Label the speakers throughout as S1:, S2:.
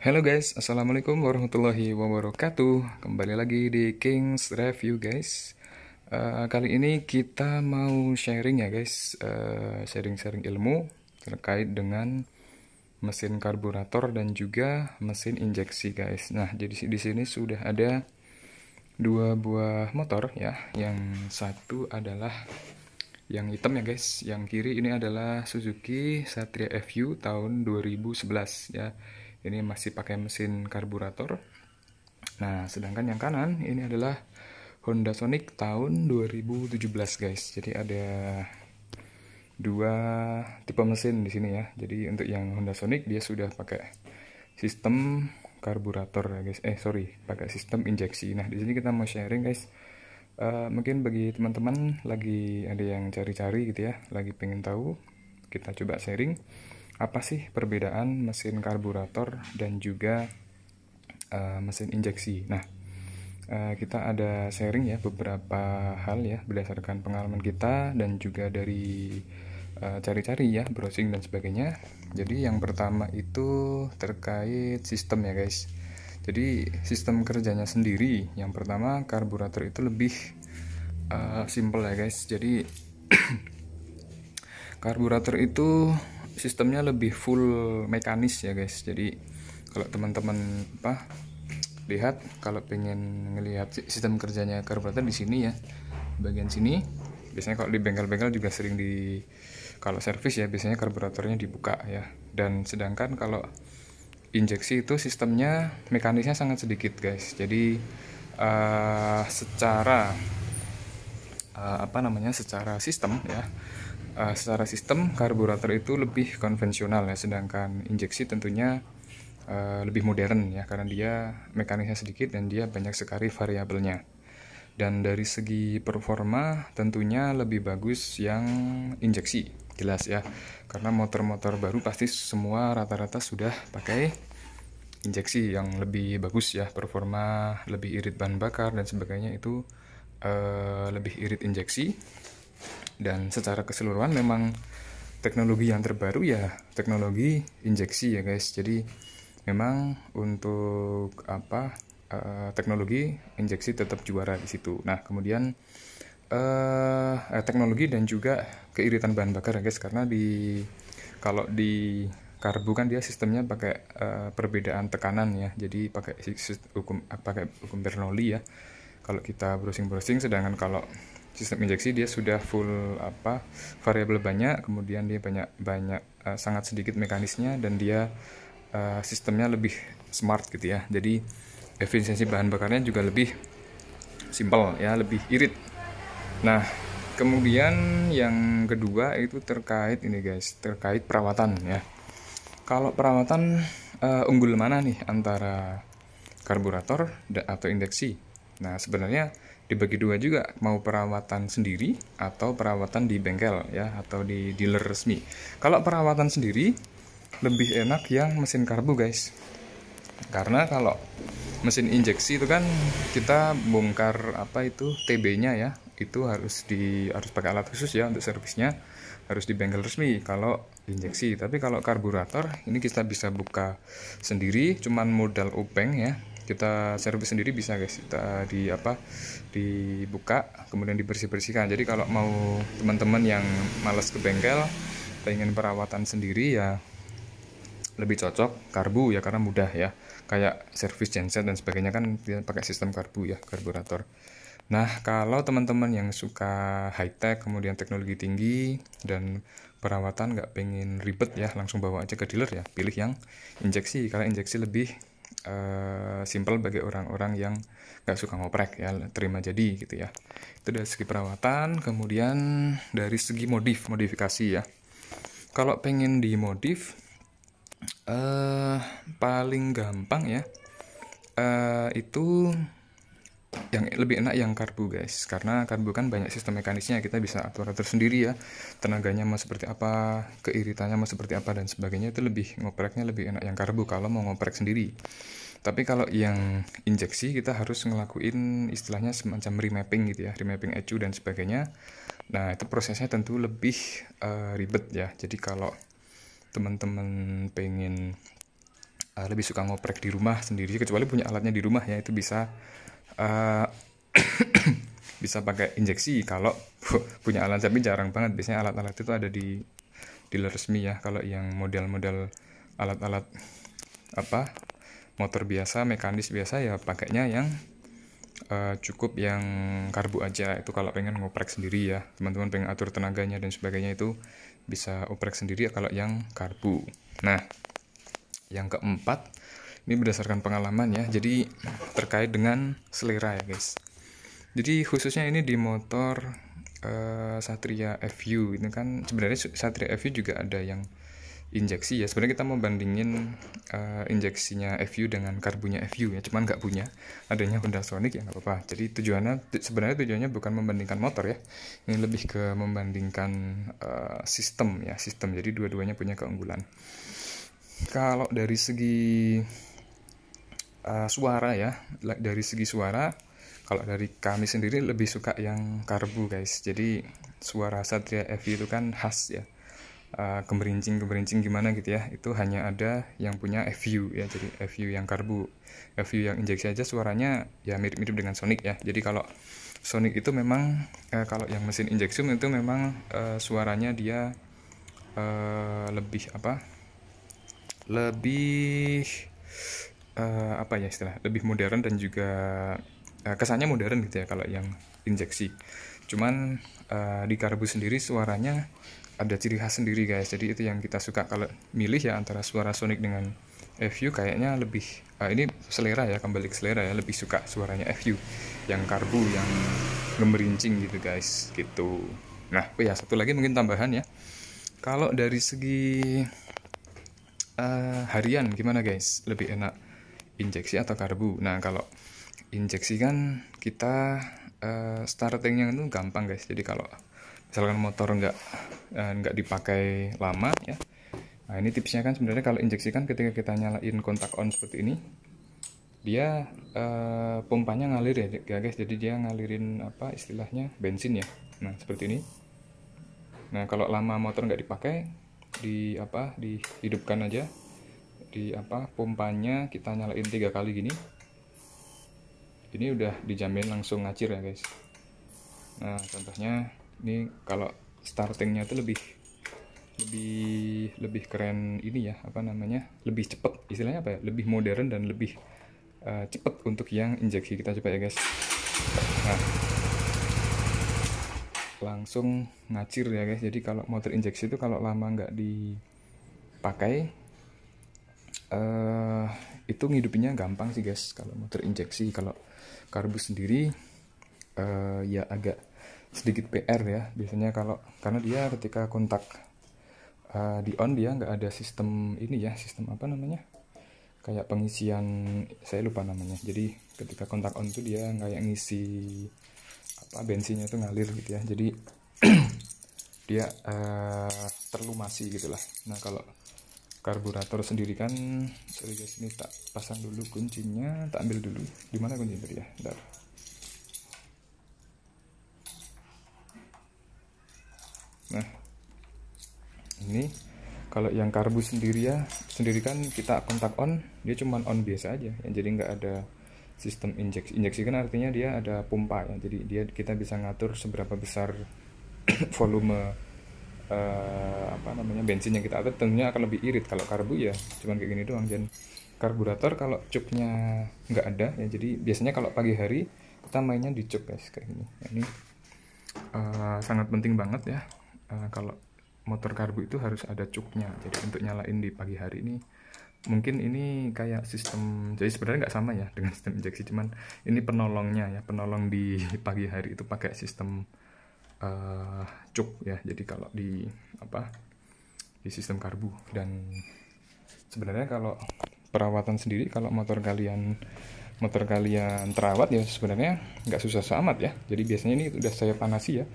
S1: Halo guys, Assalamualaikum warahmatullahi wabarakatuh. Kembali lagi di King's Review guys. Kali ini kita mau sharing ya guys, sharing-sharing ilmu terkait dengan mesin karburator dan juga mesin injeksi guys. Nah, jadi di sini sudah ada dua buah motor ya. Yang satu adalah yang hitam ya guys, yang kiri ini adalah Suzuki Satria FU tahun 2011 ya. Ini masih pakai mesin karburator. Nah, sedangkan yang kanan ini adalah Honda Sonic tahun 2017 guys. Jadi ada dua tipe mesin di sini ya. Jadi untuk yang Honda Sonic dia sudah pakai sistem karburator ya guys. Pakai sistem injeksi. Nah, di sini kita mau sharing guys. Mungkin bagi teman-teman lagi ada yang cari-cari gitu ya, lagi pengen tahu, kita coba sharing apa sih perbedaan mesin karburator dan juga mesin injeksi. Nah, kita ada sharing ya beberapa hal ya berdasarkan pengalaman kita dan juga dari cari-cari ya, browsing dan sebagainya. Jadi yang pertama itu terkait sistem ya guys. Jadi sistem kerjanya sendiri, yang pertama karburator itu lebih simple ya guys. Jadi karburator itu sistemnya lebih full mekanis ya guys. Jadi kalau teman-teman lihat, kalau pengen ngelihat sistem kerjanya karburator di sini ya, bagian sini biasanya kalau di bengkel-bengkel juga sering kalau servis ya biasanya karburatornya dibuka ya. Dan sedangkan kalau injeksi itu sistemnya mekanisnya sangat sedikit guys. Jadi secara sistem ya, secara sistem karburator itu lebih konvensional ya, sedangkan injeksi tentunya lebih modern ya, karena dia mekanisnya sedikit dan dia banyak sekali variabelnya. Dan dari segi performa tentunya lebih bagus yang injeksi, jelas ya, karena motor-motor baru pasti semua rata-rata sudah pakai injeksi yang lebih bagus ya, performa lebih irit bahan bakar dan sebagainya itu lebih irit injeksi. Dan secara keseluruhan memang teknologi yang terbaru ya teknologi injeksi ya guys. Jadi memang untuk teknologi injeksi tetap juara di situ. Nah, kemudian teknologi dan juga keiritan bahan bakar ya guys, karena kalau di karbu kan dia sistemnya pakai perbedaan tekanan ya. Jadi pakai hukum Bernoulli ya kalau kita browsing, sedangkan kalau sistem injeksi dia sudah full variabel banyak, kemudian dia banyak sangat sedikit mekanisnya, dan dia sistemnya lebih smart gitu ya. Jadi efisiensi bahan bakarnya juga lebih simple ya, lebih irit. Nah, kemudian yang kedua itu terkait ini guys, terkait perawatan ya. Kalau perawatan unggul mana nih antara karburator atau injeksi? Nah, sebenarnya dibagi dua juga, mau perawatan sendiri atau perawatan di bengkel ya, atau di dealer resmi. Kalau perawatan sendiri lebih enak yang mesin karbu guys, karena kalau mesin injeksi itu kan kita bongkar TB-nya ya, itu harus pakai alat khusus ya untuk servisnya, harus di bengkel resmi kalau injeksi. Tapi kalau karburator ini kita bisa buka sendiri, cuman modal obeng ya, kita servis sendiri bisa guys. Kita dibuka kemudian dibersih-bersihkan. Jadi kalau mau teman-teman yang malas ke bengkel, pengen perawatan sendiri ya lebih cocok karbu ya, karena mudah ya, kayak servis genset dan sebagainya kan dia pakai sistem karbu ya, karburator. Nah, kalau teman-teman yang suka high tech kemudian teknologi tinggi dan perawatan nggak pengen ribet ya, langsung bawa aja ke dealer ya, pilih yang injeksi, karena injeksi lebih simple bagi orang-orang yang nggak suka ngoprek ya, terima jadi gitu ya. Itu dari segi perawatan. Kemudian dari segi modifikasi ya, kalau pengen dimodif paling gampang ya itu yang lebih enak yang karbu guys, karena karbu kan banyak sistem mekanisnya, kita bisa atur-atur sendiri ya, tenaganya mau seperti apa, keiritannya mau seperti apa dan sebagainya. Itu ngopreknya lebih enak yang karbu kalau mau ngoprek sendiri. Tapi kalau yang injeksi kita harus ngelakuin istilahnya semacam remapping gitu ya, remapping ECU dan sebagainya. Nah, itu prosesnya tentu lebih ribet ya. Jadi kalau teman-teman pengen lebih suka ngoprek di rumah sendiri, kecuali punya alatnya di rumah ya, itu bisa uh, bisa pakai injeksi kalau punya alat, tapi jarang banget. Biasanya alat-alat itu ada di dealer resmi ya. Kalau yang model-model alat-alat apa motor biasa, mekanis biasa ya pakainya yang cukup yang karbu aja. Itu kalau pengen ngoprek sendiri ya, teman-teman pengen atur tenaganya dan sebagainya, itu bisa oprek sendiri ya kalau yang karbu. Nah, yang keempat, ini berdasarkan pengalaman ya, jadi terkait dengan selera ya guys. Jadi khususnya ini di motor Satria FU ini kan, sebenarnya Satria FU juga ada yang injeksi ya. Sebenarnya kita mau bandingin injeksinya FU dengan karbunya FU ya, cuman nggak punya, adanya Honda Sonic ya nggak apa-apa. Jadi sebenarnya tujuannya bukan membandingkan motor ya, ini lebih ke membandingkan sistem ya, sistem. Jadi dua-duanya punya keunggulan. Kalau dari segi suara ya, dari segi suara, kalau dari kami sendiri lebih suka yang karbu guys. Jadi suara Satria FU itu kan khas ya, gemerincing gimana gitu ya, itu hanya ada yang punya FU ya. Jadi FU yang karbu, FU yang injeksi aja suaranya ya mirip-mirip dengan Sonic ya. Jadi kalau Sonic itu memang kalau yang mesin injeksi itu memang suaranya dia lebih lebih apa ya istilah, lebih modern dan juga kesannya modern gitu ya kalau yang injeksi. Cuman di karbu sendiri suaranya ada ciri khas sendiri guys. Jadi itu yang kita suka kalau milih ya, antara suara Sonic dengan FU kayaknya lebih ini selera ya, kembali ke selera ya, lebih suka suaranya FU yang karbu yang gemerincing gitu guys gitu. Nah, ya satu lagi mungkin tambahan ya, kalau dari segi harian gimana guys, lebih enak injeksi atau karbu? Nah, kalau injeksi kan kita startingnya itu gampang guys. Jadi kalau misalkan motor nggak dipakai lama ya, nah ini tipsnya kan sebenarnya kalau injeksi kan ketika kita nyalain kontak on seperti ini, dia pompanya ngalir ya guys. Jadi dia ngalirin apa istilahnya, bensin ya. Nah seperti ini. Nah kalau lama motor nggak dipakai, dihidupkan aja, pompanya kita nyalain 3 kali gini, ini udah dijamin langsung ngacir ya guys. Nah contohnya ini kalau startingnya itu lebih keren ini ya, lebih cepet istilahnya apa ya, lebih modern dan lebih cepet untuk yang injeksi. Kita coba ya guys. Nah langsung ngacir ya guys. Jadi kalau motor injeksi itu kalau lama nggak dipakai itu ngidupinnya gampang sih guys kalau motor injeksi. Kalau karbu sendiri ya agak sedikit PR ya biasanya, karena dia ketika kontak di on, dia nggak ada sistem ini ya, sistem kayak pengisian, saya lupa namanya. Jadi ketika kontak on itu dia kayak ngisi bensinnya itu ngalir gitu ya. Jadi dia terlumasi gitulah. Nah kalau karburator sendiri kan, sorry guys, ini tak pasang dulu kuncinya, tak ambil dulu. Dimana kuncinya tadi ya? Bentar. Nah ini kalau yang karbu sendiri kan kita kontak on, dia cuma on biasa aja ya. Jadi nggak ada sistem injeksi. Injeksi kan artinya dia ada pompa ya. Jadi kita bisa ngatur seberapa besar volume bensin yang kita atur, tentunya akan lebih irit. Kalau karbu ya cuman kayak gini doang. Dan karburator kalau cupnya nggak ada ya, jadi biasanya kalau pagi hari kita mainnya di cup guys kayak gini. Ini sangat penting banget ya, kalau motor karbu itu harus ada cupnya. Jadi untuk nyalain di pagi hari ini, mungkin ini kayak sistem, jadi sebenarnya nggak sama ya dengan sistem injeksi, cuman ini penolongnya ya, penolong di pagi hari itu pakai sistem cup ya. Jadi kalau di sistem karbu. Dan sebenarnya kalau perawatan sendiri, kalau motor kalian terawat ya sebenarnya nggak susah amat ya. Jadi biasanya ini udah saya panasi ya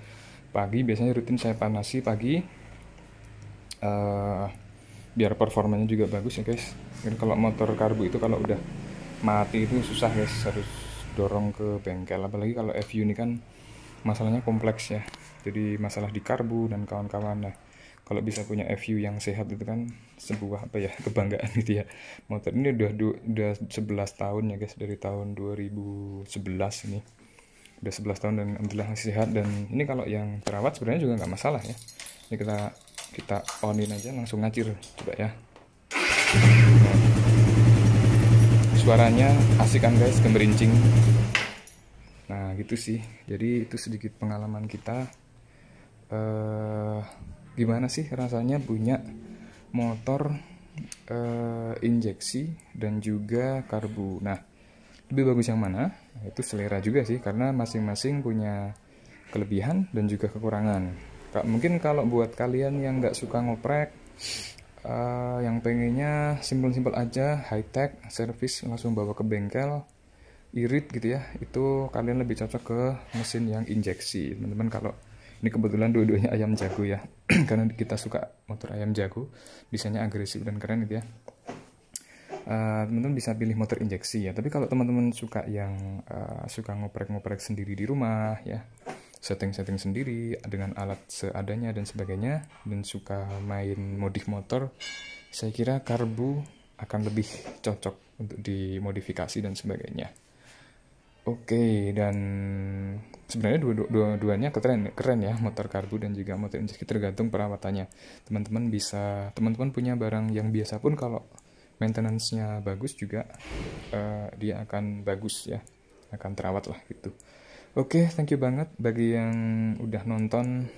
S1: pagi, biasanya rutin saya panasi pagi biar performanya juga bagus ya guys. Dan kalau motor karbu itu kalau udah mati itu susah guys, harus dorong ke bengkel. Apalagi kalau FU ini kan masalahnya kompleks ya, jadi masalah di karbu dan kawan-kawan. Nah kalau bisa punya FU yang sehat itu kan sebuah apa ya, kebanggaan gitu ya. Motor ini udah 11 tahun ya guys, dari tahun 2011 ini udah 11 tahun dan alhamdulillah masih sehat. Dan ini kalau yang terawat sebenarnya juga nggak masalah ya. Ini kita onin aja langsung ngacir coba ya. Suaranya asik kan guys, gemerincing. Nah gitu sih, jadi itu sedikit pengalaman kita. Gimana sih rasanya punya motor injeksi dan juga karbu. Nah, lebih bagus yang mana? Itu selera juga sih, karena masing-masing punya kelebihan dan juga kekurangan. Mungkin kalau buat kalian yang nggak suka ngoprek, yang pengennya simpel-simpel aja, high tech, service langsung bawa ke bengkel, irit gitu ya, itu kalian lebih cocok ke mesin yang injeksi teman-teman. Kalau ini kebetulan dua-duanya ayam jago ya karena kita suka motor ayam jago, desainnya agresif dan keren gitu ya. Teman-teman bisa pilih motor injeksi ya. Tapi kalau teman-teman suka yang suka ngoprek-ngoprek sendiri di rumah ya, setting-setting sendiri dengan alat seadanya dan sebagainya, dan suka main modif motor, saya kira karbu akan lebih cocok untuk dimodifikasi dan sebagainya. Oke, dan sebenarnya dua-duanya keren ya, motor karbu dan juga motor injeksi, tergantung perawatannya. Teman-teman punya barang yang biasa pun kalau maintenance-nya bagus juga, dia akan bagus ya, akan terawat lah gitu. Oke, thank you banget bagi yang udah nonton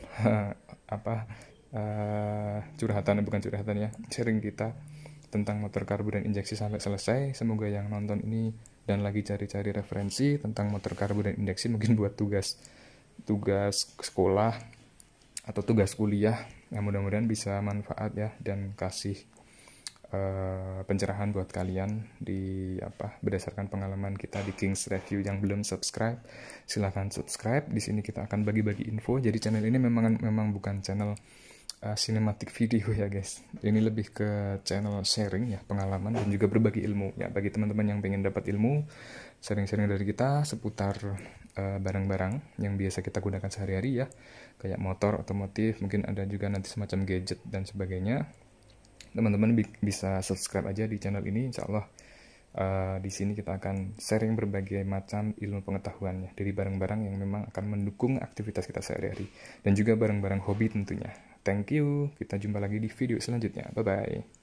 S1: bukan curhatan ya, sharing kita tentang motor karbu dan injeksi sampai selesai. Semoga yang nonton ini dan lagi cari-cari referensi tentang motor karbu dan injeksi, mungkin buat tugas sekolah atau tugas kuliah, yang mudah-mudahan bisa manfaat ya, dan kasih pencerahan buat kalian berdasarkan pengalaman kita di Kings Review. Yang belum subscribe, silahkan subscribe. Di sini kita akan bagi-bagi info. Jadi channel ini memang bukan channel cinematic video ya guys. Ini lebih ke channel sharing ya, pengalaman dan juga berbagi ilmu ya, bagi teman-teman yang pengen dapat ilmu, sharing-sharing dari kita seputar barang-barang yang biasa kita gunakan sehari-hari ya, kayak motor, otomotif, mungkin ada juga nanti semacam gadget dan sebagainya. Teman-teman bisa subscribe aja di channel ini, insya Allah. Di sini kita akan sharing berbagai macam ilmu pengetahuan ya, dari barang-barang yang memang akan mendukung aktivitas kita sehari-hari, dan juga barang-barang hobi tentunya. Thank you, kita jumpa lagi di video selanjutnya. Bye-bye.